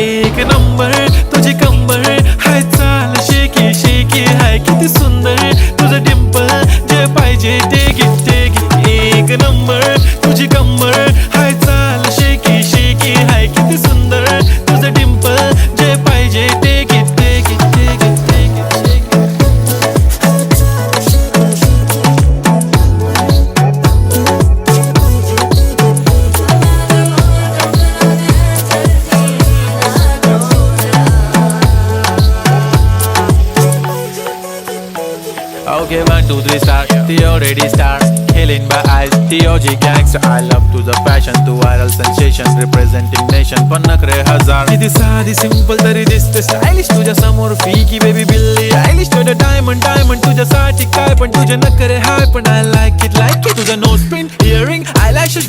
एक नंबर तुझी कंबर हाय चाल शेकी शेकी हाय किती सुंदर तुझं डिंपल जे पाहिजे ते घे एक नंबर तुझी कंबर हाय चाल शेकी शेकी हाय किती सुंदर तुझं डिंपल जे पाहिजे ते घे Okay, 1, 2, 3 start. The already start. Killing my eyes. The OG gangster. I love to the fashion, to viral sensation, representing nation. पण नखरे हजार. किती साधी simple तरी दिसते stylish. तुझ्या समोर फीकी baby बिल्ली आयलिश. तुझं diamond तुझ्यासाठी काय पण तुझे नखरे हाय पण I like it. तुझं nose pin, earring, eyelashes,